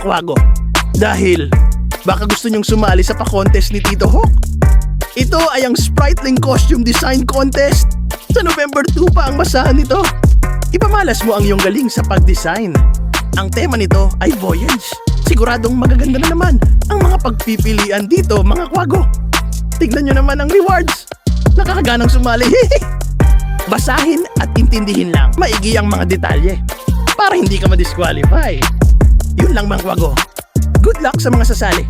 kwago. Dahil baka gusto nyong sumali sa pa-contest ni Tito Hawk. Ito ay ang Spritling Costume Design Contest. Sa November 2 pa ang basahan nito. Ipamalas mo ang iyong galing sa pag-design. Ang tema nito ay Voyage. Siguradong magaganda na naman ang mga pagpipilian dito, mga kwago. Tignan nyo naman ang rewards. Nakakaganang sumali. Basahin at intindihin lang maigi ang mga detalye para hindi ka ma-disqualify. Yun lang, mga kwago. Good luck sa mga sasali.